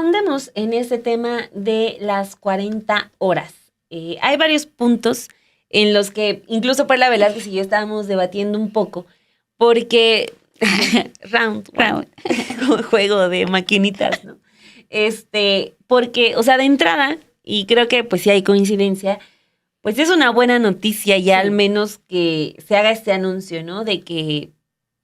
ahondemos en ese tema de las 40 horas. Hay varios puntos en los que incluso Perla Velázquez y yo estábamos debatiendo un poco, porque round, juego de maquinitas, ¿no? Porque, o sea, de entrada, y creo que pues sí hay coincidencia, pues es una buena noticia ya al menos que se haga este anuncio, ¿no? De que,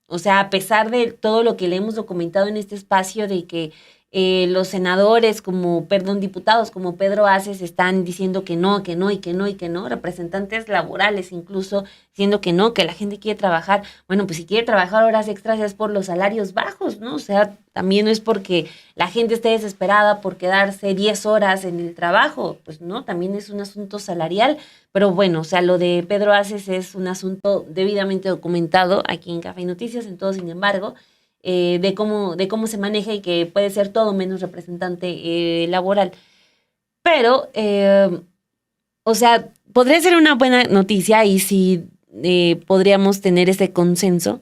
o sea, a pesar de todo lo que le hemos documentado en este espacio, de que los senadores, diputados como Pedro Aces están diciendo que no, que no y que no y que no, representantes laborales incluso diciendo que no, que la gente quiere trabajar. Bueno, pues si quiere trabajar horas extras es por los salarios bajos, ¿no? O sea, también no es porque la gente esté desesperada por quedarse 10 horas en el trabajo, pues no, también es un asunto salarial. Pero bueno, o sea, lo de Pedro Aces es un asunto debidamente documentado aquí en Café y Noticias, en todo, sin embargo, de cómo se maneja y que puede ser todo menos representante laboral. Pero, o sea, podría ser una buena noticia y sí podríamos tener ese consenso.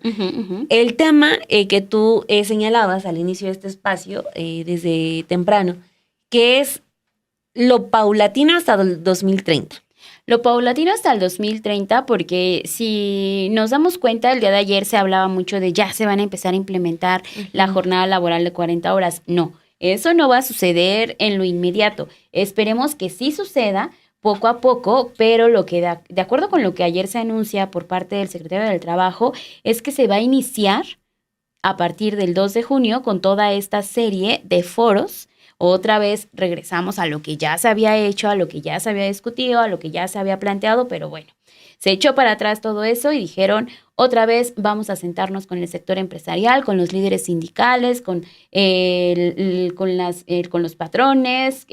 El tema que tú señalabas al inicio de este espacio, desde temprano, que es lo paulatino hasta el 2030. Lo paulatino hasta el 2030, porque si nos damos cuenta, el día de ayer se hablaba mucho de ya se van a empezar a implementar la jornada laboral de 40 horas. No, eso no va a suceder en lo inmediato. Esperemos que sí suceda poco a poco, pero lo que de acuerdo con lo que ayer se anuncia por parte del secretario del Trabajo es que se va a iniciar a partir del 2 de junio con toda esta serie de foros. Otra vez regresamos a lo que ya se había hecho, a lo que ya se había discutido, a lo que ya se había planteado, pero bueno, se echó para atrás todo eso y dijeron, otra vez vamos a sentarnos con el sector empresarial, con los líderes sindicales, con los patrones,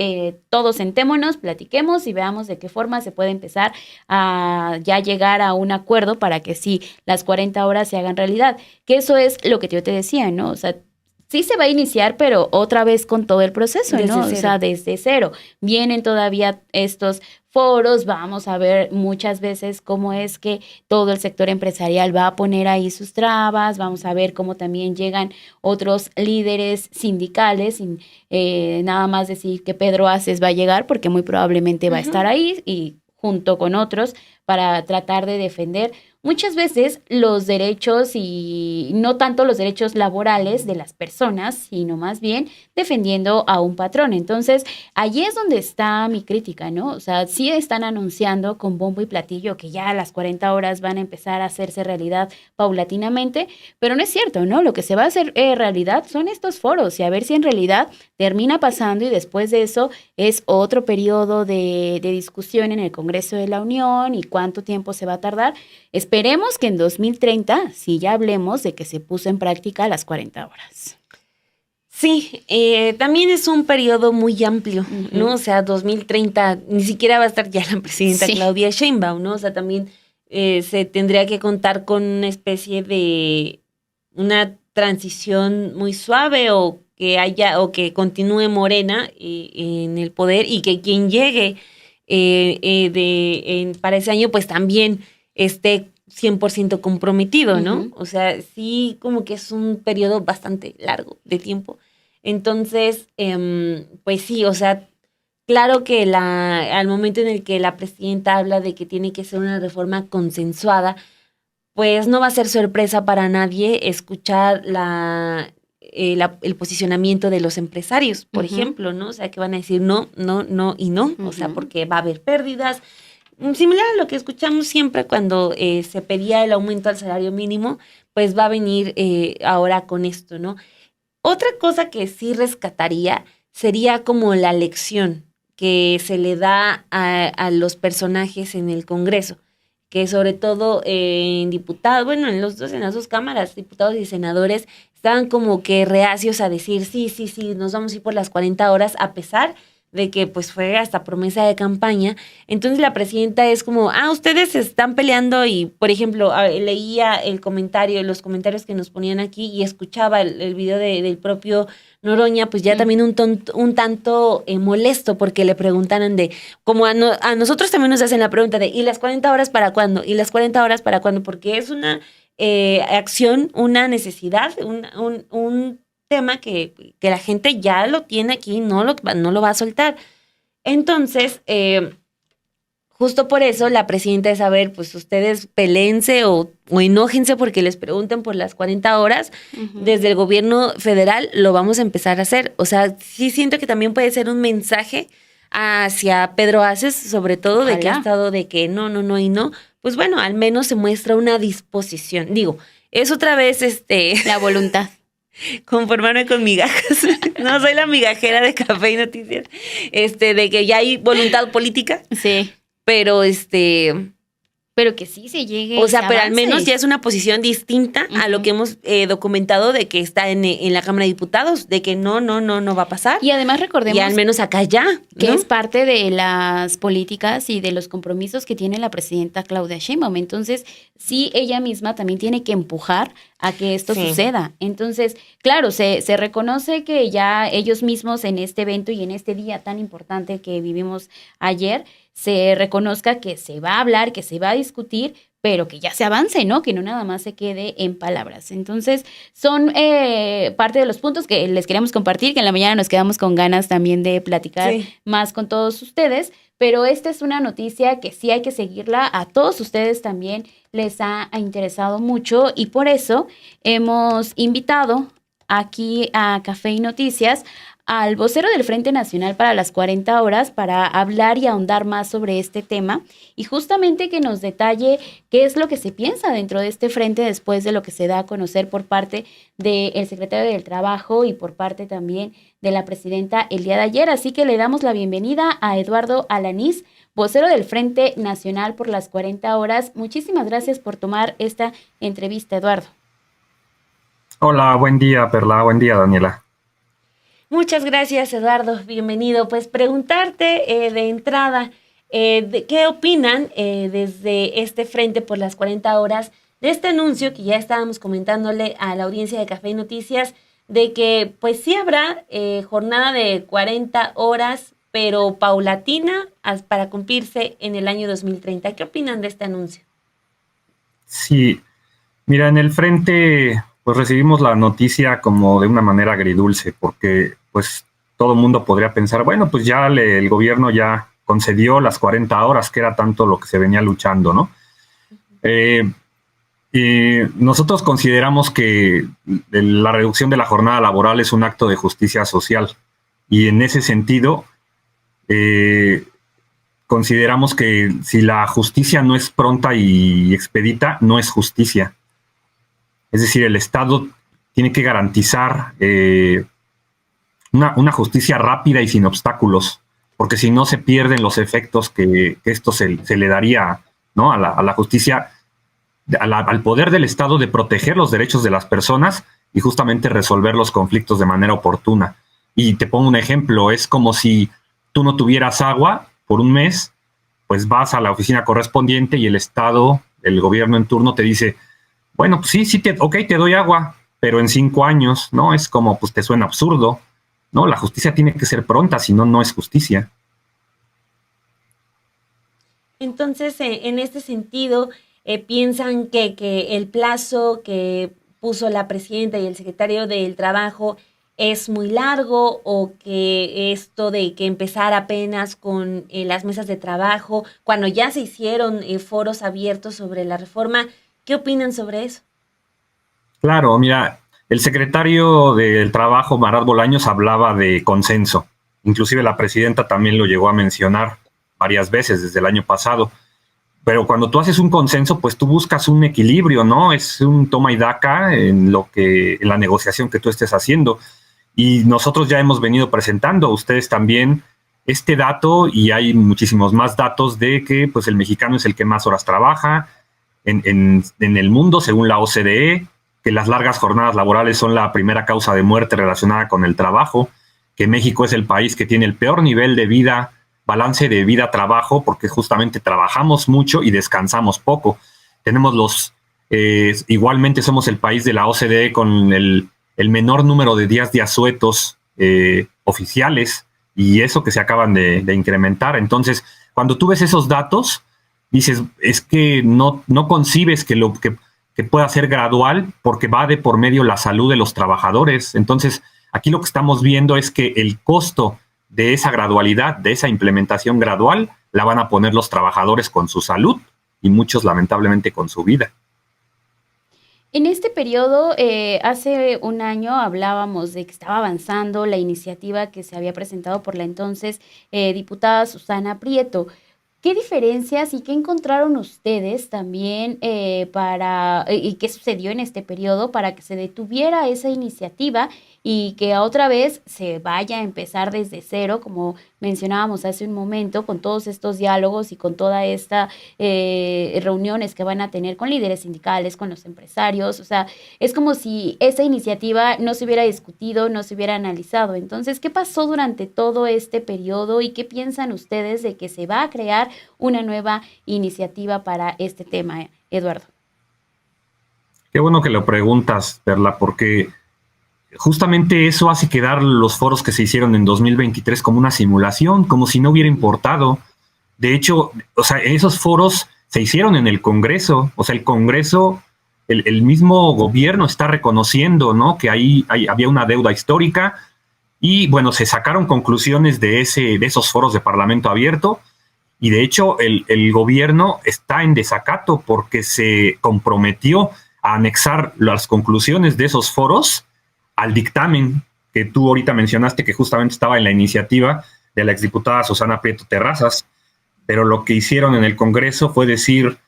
todos sentémonos, platiquemos y veamos de qué forma se puede empezar a ya llegar a un acuerdo para que sí, las 40 horas se hagan realidad. Que eso es lo que yo te decía, ¿no? O sea, sí se va a iniciar, pero otra vez con todo el proceso, ¿no? O sea, desde cero. Vienen todavía estos foros, vamos a ver muchas veces cómo es que todo el sector empresarial va a poner ahí sus trabas, vamos a ver cómo también llegan otros líderes sindicales, sin nada más decir que Pedro Aces va a llegar, porque muy probablemente va a estar ahí y junto con otros para tratar de defender muchas veces los derechos y no tanto los derechos laborales de las personas, sino más bien defendiendo a un patrón. Entonces, allí es donde está mi crítica, ¿no? O sea, sí están anunciando con bombo y platillo que ya las 40 horas van a empezar a hacerse realidad paulatinamente, pero no es cierto, ¿no? Lo que se va a hacer realidad son estos foros y a ver si en realidad termina pasando y después de eso es otro periodo de discusión en el Congreso de la Unión y cuánto tiempo se va a tardar. Esperemos que en 2030 sí ya hablemos de que se puso en práctica las 40 horas. Sí, también es un periodo muy amplio, ¿no? O sea, 2030, ni siquiera va a estar ya la presidenta Claudia Sheinbaum, ¿no? O sea, también se tendría que contar con una especie de una transición muy suave o que continúe Morena en el poder y que quien llegue para ese año, pues también esté 100% comprometido, ¿no? O sea, sí, como que es un periodo bastante largo de tiempo. Entonces, pues sí, o sea, claro que al momento en el que la presidenta habla de que tiene que ser una reforma consensuada, pues no va a ser sorpresa para nadie escuchar el posicionamiento de los empresarios, por ejemplo, ¿no? O sea, que van a decir no, no, no y no, o sea, porque va a haber pérdidas. Similar a lo que escuchamos siempre cuando se pedía el aumento al salario mínimo, pues va a venir ahora con esto, ¿no? Otra cosa que sí rescataría sería como la lección que se le da a los personajes en el Congreso, que sobre todo en diputados, bueno, en las dos cámaras, diputados y senadores, estaban como que reacios a decir, sí, nos vamos a ir por las 40 horas, a pesar de que pues fue hasta promesa de campaña. Entonces la presidenta es como, ustedes se están peleando y, por ejemplo, leía los comentarios que nos ponían aquí y escuchaba el video del propio Noroña, pues ya también un tanto molesto porque le preguntaran como a nosotros también nos hacen la pregunta de, ¿y las 40 horas para cuándo? ¿Y las 40 horas para cuándo? Porque es una acción, una necesidad, un tema que la gente ya lo tiene aquí, no lo va a soltar. Entonces, justo por eso la presidenta es, a ver, pues ustedes pelense o enójense porque les pregunten por las 40 horas. Ujú. Desde el gobierno federal lo vamos a empezar a hacer. O sea, sí siento que también puede ser un mensaje hacia Pedro Aces, sobre todo, de que ha Ojalá. estado de que no y no. Pues bueno, al menos se muestra una disposición. Digo, es otra vez La voluntad. conformarme con migajas. No soy la migajera de Café y Noticias. De que ya hay voluntad política, Sí. pero Pero que sí se llegue. o sea, ese pero al avance. menos ya es una posición distinta a lo Ujú. que hemos documentado de que está en la Cámara de Diputados, de que no va a pasar. Y además recordemos Y al menos acá ya, que ¿no? es parte de las políticas y de los compromisos que tiene la presidenta Claudia Sheinbaum. Entonces, sí, ella misma también tiene que empujar a que esto Sí. suceda. Entonces, claro, se reconoce que ya ellos mismos en este evento y en este día tan importante que vivimos ayer, se reconozca que se va a hablar, que se va a discutir, pero que ya se avance, ¿no? Que no nada más se quede en palabras. Entonces, son parte de los puntos que les queremos compartir, que en la mañana nos quedamos con ganas también de platicar Sí. más con todos ustedes, pero esta es una noticia que sí hay que seguirla, a todos ustedes también les ha interesado mucho y por eso hemos invitado aquí a Café y Noticias al vocero del Frente Nacional para las 40 horas para hablar y ahondar más sobre este tema y justamente que nos detalle qué es lo que se piensa dentro de este frente después de lo que se da a conocer por parte del secretario del Trabajo y por parte también de la presidenta el día de ayer. Así que le damos la bienvenida a Eduardo Alanís, vocero del Frente Nacional por las 40 horas. Muchísimas gracias por tomar esta entrevista, Eduardo. Hola, buen día, Perla, buen día, Daniela. Muchas gracias, Eduardo. Bienvenido. Pues preguntarte de entrada, ¿qué opinan desde este Frente por las 40 horas de este anuncio que ya estábamos comentándole a la audiencia de Café y Noticias, de que pues sí habrá jornada de 40 horas, pero paulatina para cumplirse en el año 2030? ¿Qué opinan de este anuncio? Sí, mira, en el frente pues recibimos la noticia como de una manera agridulce, porque pues todo el mundo podría pensar, bueno, pues ya el gobierno ya concedió las 40 horas, que era tanto lo que se venía luchando, ¿no? Nosotros consideramos que la reducción de la jornada laboral es un acto de justicia social y en ese sentido consideramos que si la justicia no es pronta y expedita, no es justicia. Es decir, el Estado tiene que garantizar una justicia rápida y sin obstáculos, porque si no se pierden los efectos que esto se le daría, ¿no? a la justicia, al poder del Estado de proteger los derechos de las personas y justamente resolver los conflictos de manera oportuna. Y te pongo un ejemplo, es como si tú no tuvieras agua por un mes, pues vas a la oficina correspondiente y el Estado, el gobierno en turno te dice, bueno, pues sí, te doy agua, pero en 5 años, ¿no? Es como, pues te suena absurdo, ¿no? La justicia tiene que ser pronta, si no, no es justicia. Entonces, en este sentido, ¿piensan que el plazo que puso la presidenta y el secretario del Trabajo es muy largo, o que esto de que empezar apenas con las mesas de trabajo, cuando ya se hicieron foros abiertos sobre la reforma? ¿Qué opinan sobre eso? Claro, mira, el secretario del Trabajo, Marat Bolaños, hablaba de consenso. Inclusive la presidenta también lo llegó a mencionar varias veces desde el año pasado. Pero cuando tú haces un consenso, pues tú buscas un equilibrio, ¿no? Es un toma y daca en la negociación que tú estés haciendo. Y nosotros ya hemos venido presentando a ustedes también este dato, y hay muchísimos más datos de que pues el mexicano es el que más horas trabaja en el mundo, según la OCDE, que las largas jornadas laborales son la primera causa de muerte relacionada con el trabajo, que México es el país que tiene el peor nivel de vida, balance de vida-trabajo, porque justamente trabajamos mucho y descansamos poco. Tenemos igualmente somos el país de la OCDE con el menor número de días de asuetos oficiales, y eso que se acaban de incrementar. Entonces, cuando tú ves esos datos, dices, es que no concibes que que pueda ser gradual porque va de por medio la salud de los trabajadores. Entonces, aquí lo que estamos viendo es que el costo de esa gradualidad, de esa implementación gradual, la van a poner los trabajadores con su salud y muchos lamentablemente con su vida. En este periodo, hace un año hablábamos de que estaba avanzando la iniciativa que se había presentado por la entonces diputada Susana Prieto. ¿Qué diferencias y qué encontraron ustedes también y qué sucedió en este periodo para que se detuviera esa iniciativa y que otra vez se vaya a empezar desde cero, como mencionábamos hace un momento, con todos estos diálogos y con toda esta reuniones que van a tener con líderes sindicales, con los empresarios? O sea, es como si esa iniciativa no se hubiera discutido, no se hubiera analizado. Entonces, ¿qué pasó durante todo este periodo y qué piensan ustedes de que se va a crear una nueva iniciativa para este tema, Eduardo? Qué bueno que lo preguntas, Perla, porque justamente eso hace quedar los foros que se hicieron en 2023 como una simulación, como si no hubiera importado. De hecho, o sea, esos foros se hicieron en el Congreso. O sea, el Congreso, el mismo gobierno está reconociendo, ¿no?, que había una deuda histórica y, bueno, se sacaron conclusiones de esos foros de Parlamento abierto y, de hecho, el gobierno está en desacato porque se comprometió a anexar las conclusiones de esos foros al dictamen que tú ahorita mencionaste, que justamente estaba en la iniciativa de la exdiputada Susana Prieto Terrazas, pero lo que hicieron en el Congreso fue decir,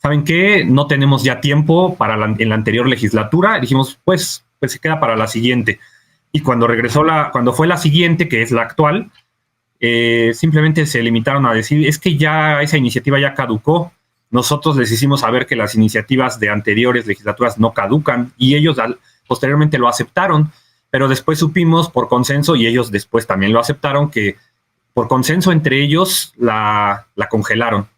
¿saben qué? No tenemos ya tiempo en la anterior legislatura. Dijimos, pues se queda para la siguiente. Y cuando fue la siguiente, que es la actual, simplemente se limitaron a decir, es que ya esa iniciativa ya caducó. Nosotros les hicimos saber que las iniciativas de anteriores legislaturas no caducan y ellos posteriormente lo aceptaron, pero después supimos por consenso, y ellos después también lo aceptaron, que por consenso entre ellos la congelaron.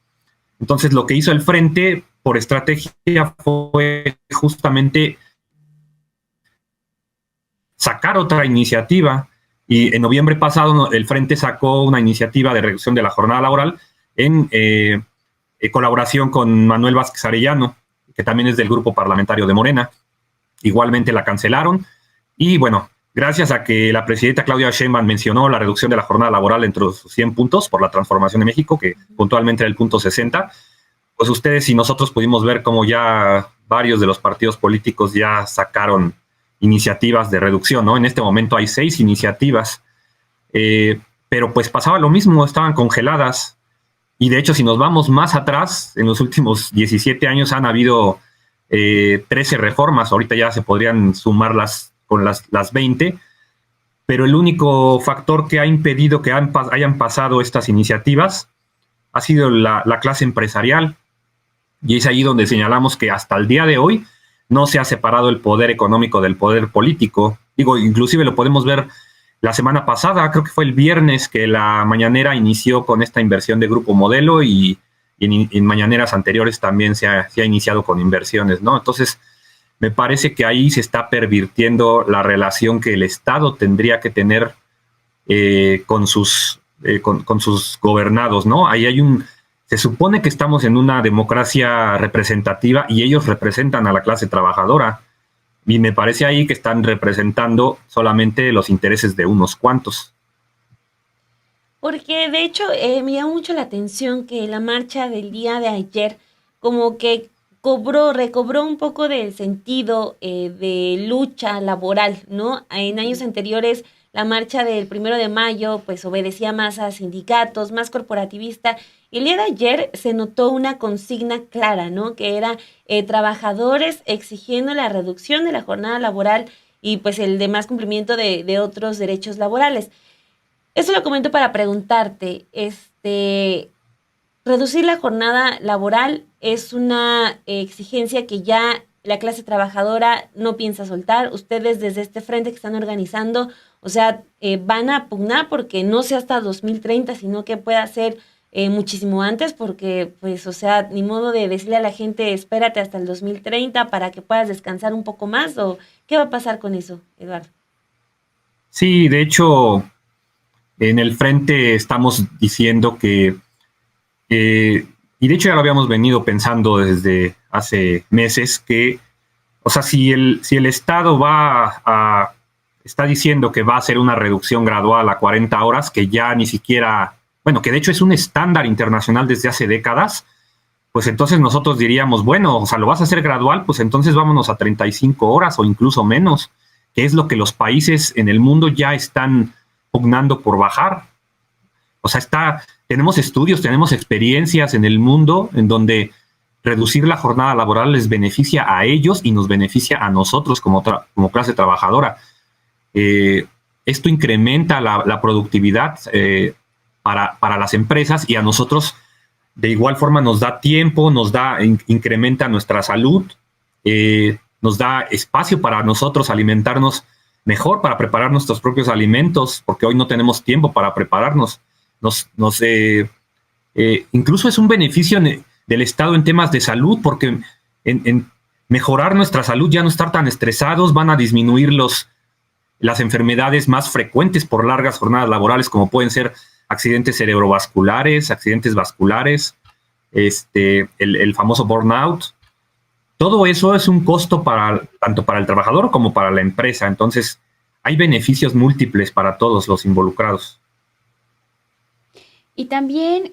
Entonces lo que hizo el Frente por estrategia fue justamente sacar otra iniciativa, y en noviembre pasado el Frente sacó una iniciativa de reducción de la jornada laboral en colaboración con Manuel Vázquez Arellano, que también es del grupo parlamentario de Morena. Igualmente la cancelaron y, bueno, gracias a que la presidenta Claudia Sheinbaum mencionó la reducción de la jornada laboral entre los 100 puntos por la transformación de México, que puntualmente era el punto 60, pues ustedes y nosotros pudimos ver cómo ya varios de los partidos políticos ya sacaron iniciativas de reducción, ¿no? En este momento hay 6 iniciativas, pero pues pasaba lo mismo, estaban congeladas. Y de hecho, si nos vamos más atrás, en los últimos 17 años han habido 13 reformas, ahorita ya se podrían sumarlas con las 20, pero el único factor que ha impedido que hayan pasado estas iniciativas ha sido la clase empresarial, y es ahí donde señalamos que hasta el día de hoy no se ha separado el poder económico del poder político. Digo, inclusive lo podemos ver la semana pasada, creo que fue el viernes, que la mañanera inició con esta inversión de Grupo Modelo y en mañaneras anteriores también se ha iniciado con inversiones, ¿no? Entonces, me parece que ahí se está pervirtiendo la relación que el Estado tendría que tener con sus gobernados, ¿no? Ahí se supone que estamos en una democracia representativa y ellos representan a la clase trabajadora. Y me parece ahí que están representando solamente los intereses de unos cuantos. Porque de hecho me llamó mucho la atención que la marcha del día de ayer como que recobró un poco del sentido de lucha laboral, ¿no? En años anteriores la marcha del 1 de mayo pues obedecía más a sindicatos, más corporativista. Y el día de ayer se notó una consigna clara, ¿no? Que era trabajadores exigiendo la reducción de la jornada laboral y pues el demás cumplimiento de otros derechos laborales. Eso lo comento para preguntarte, reducir la jornada laboral es una exigencia que ya la clase trabajadora no piensa soltar. Ustedes desde este frente que están organizando, o sea, van a pugnar porque no sea hasta 2030, sino que pueda ser muchísimo antes, porque pues, o sea, ni modo de decirle a la gente, espérate hasta el 2030 para que puedas descansar un poco más, o ¿qué va a pasar con eso, Eduardo? Sí, de hecho, en el frente estamos diciendo que y de hecho ya lo habíamos venido pensando desde hace meses, que, o sea, si el Estado está diciendo que va a hacer una reducción gradual a 40 horas, que ya ni siquiera, bueno, que de hecho es un estándar internacional desde hace décadas, pues entonces nosotros diríamos, bueno, o sea, lo vas a hacer gradual, pues entonces vámonos a 35 horas o incluso menos, que es lo que los países en el mundo ya están pugnando por bajar. O sea, tenemos estudios, tenemos experiencias en el mundo en donde reducir la jornada laboral les beneficia a ellos y nos beneficia a nosotros como clase trabajadora. Esto incrementa la productividad para las empresas, y a nosotros de igual forma nos da tiempo, incrementa nuestra salud, nos da espacio para nosotros alimentarnos mejor, para preparar nuestros propios alimentos, porque hoy no tenemos tiempo para prepararnos. Incluso es un beneficio del Estado en temas de salud, porque en mejorar nuestra salud, ya no estar tan estresados, van a disminuir las enfermedades más frecuentes por largas jornadas laborales, como pueden ser accidentes cerebrovasculares, accidentes vasculares, el famoso burnout. Todo eso es un costo tanto para el trabajador como para la empresa. Entonces, hay beneficios múltiples para todos los involucrados. Y también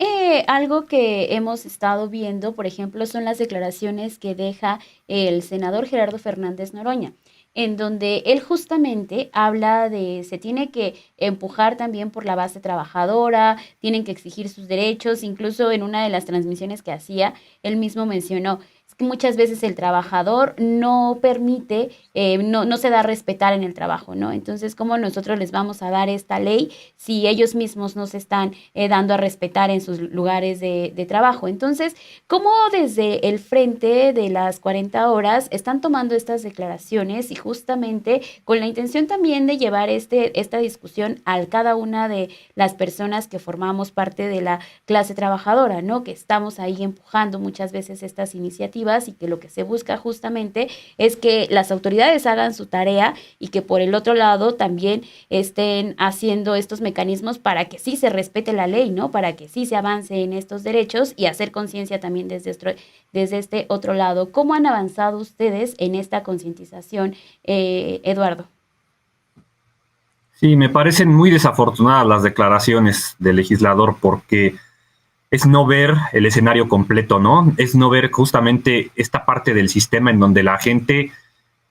algo que hemos estado viendo, por ejemplo, son las declaraciones que deja el senador Gerardo Fernández Noroña, en donde él justamente habla de se tiene que empujar también por la base trabajadora, tienen que exigir sus derechos. Incluso en una de las transmisiones que hacía, él mismo mencionó que muchas veces el trabajador no permite, no se da a respetar en el trabajo, ¿no? Entonces, ¿cómo nosotros les vamos a dar esta ley si ellos mismos no se están dando a respetar en sus lugares de trabajo? Entonces, ¿cómo desde el frente de las 40 horas están tomando estas declaraciones, y justamente con la intención también de llevar esta discusión a cada una de las personas que formamos parte de la clase trabajadora, ¿no? Que estamos ahí empujando muchas veces estas iniciativas, y que lo que se busca justamente es que las autoridades hagan su tarea, y que por el otro lado también estén haciendo estos mecanismos para que sí se respete la ley, ¿no? Para que sí se avance en estos derechos, y hacer conciencia también desde este otro lado. ¿Cómo han avanzado ustedes en esta concientización, Eduardo? Sí, me parecen muy desafortunadas las declaraciones del legislador, porque es no ver el escenario completo, ¿no? Es no ver justamente esta parte del sistema en donde la gente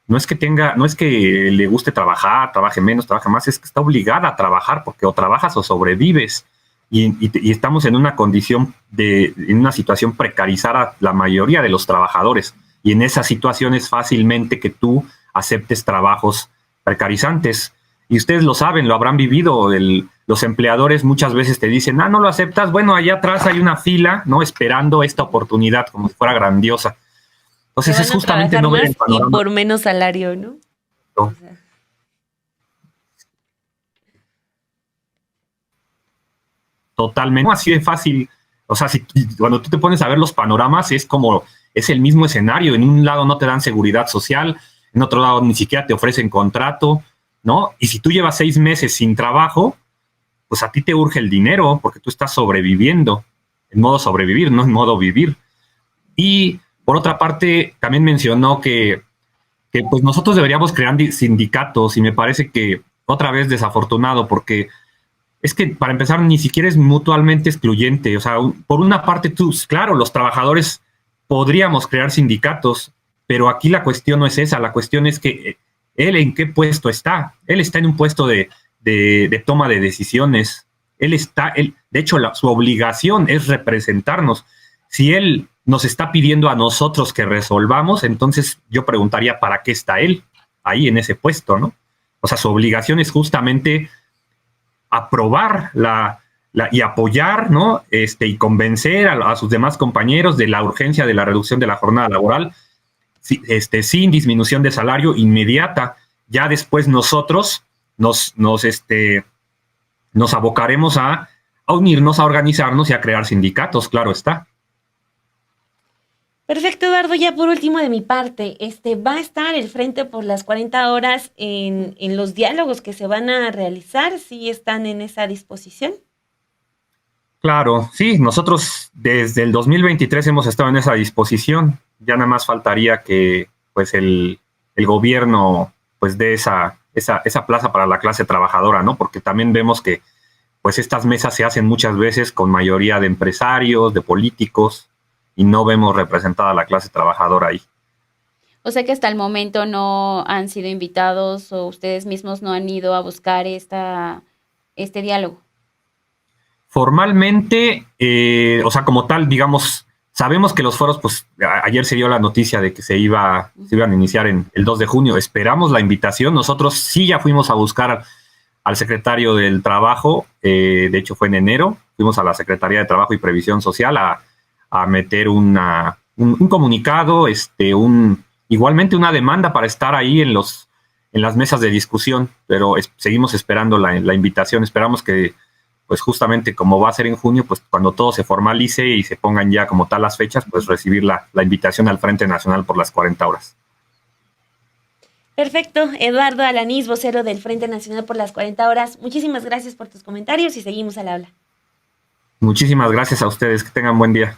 no es que le guste trabajar, trabaje menos, trabaje más, es que está obligada a trabajar, porque o trabajas o sobrevives. Y estamos en una en una situación precarizada la mayoría de los trabajadores. Y en esa situación es fácilmente que tú aceptes trabajos precarizantes. Y ustedes lo saben, lo habrán vivido. Los empleadores muchas veces te dicen, no lo aceptas, bueno, allá atrás hay una fila, ¿no? Esperando esta oportunidad como si fuera grandiosa. Entonces es justamente no ver el panorama. Y por menos salario, ¿no? No. O sea. Totalmente. No así de fácil. O sea, cuando tú te pones a ver los panoramas, es el mismo escenario. En un lado no te dan seguridad social, en otro lado ni siquiera te ofrecen contrato, ¿no? Y si tú llevas 6 meses sin trabajo, pues a ti te urge el dinero, porque tú estás sobreviviendo, en modo sobrevivir, no en modo vivir. Y por otra parte, también mencionó que pues nosotros deberíamos crear sindicatos, y me parece que otra vez desafortunado, porque es que para empezar ni siquiera es mutuamente excluyente. O sea, por una parte claro, los trabajadores podríamos crear sindicatos, pero aquí la cuestión no es esa, la cuestión es que él en qué puesto está. Él está en un puesto de toma de decisiones. De hecho, su obligación es representarnos. Si él nos está pidiendo a nosotros que resolvamos, entonces yo preguntaría, ¿para qué está él ahí en ese puesto, no? O sea, su obligación es justamente aprobar y apoyar, ¿no? Y convencer a sus demás compañeros de la urgencia de la reducción de la jornada laboral, sin disminución de salario inmediata. Ya después nosotros nos abocaremos a unirnos, a organizarnos y a crear sindicatos, claro está. Perfecto, Eduardo. Ya por último de mi parte, ¿va a estar el Frente por las 40 horas en los diálogos que se van a realizar? ¿Sí están en esa disposición? Claro, sí, nosotros desde el 2023 hemos estado en esa disposición. Ya nada más faltaría que pues el gobierno pues dé esa plaza para la clase trabajadora, ¿no? Porque también vemos que pues estas mesas se hacen muchas veces con mayoría de empresarios, de políticos, y no vemos representada la clase trabajadora ahí. O sea que hasta el momento no han sido invitados o ustedes mismos no han ido a buscar este diálogo. Formalmente, o sea, como tal, digamos, sabemos que los foros, pues ayer se dio la noticia de que se iban a iniciar en el 2 de junio. Esperamos la invitación. Nosotros sí ya fuimos a buscar al secretario del Trabajo, de hecho fue en enero, fuimos a la Secretaría de Trabajo y Previsión Social a meter un comunicado, igualmente una demanda para estar ahí en las mesas de discusión, pero seguimos esperando la invitación. Esperamos que pues justamente como va a ser en junio, pues cuando todo se formalice y se pongan ya como tal las fechas, pues recibir la invitación al Frente Nacional por las 40 horas. Perfecto. Eduardo Alanís, vocero del Frente Nacional por las 40 horas. Muchísimas gracias por tus comentarios y seguimos al habla. Muchísimas gracias a ustedes. Que tengan buen día.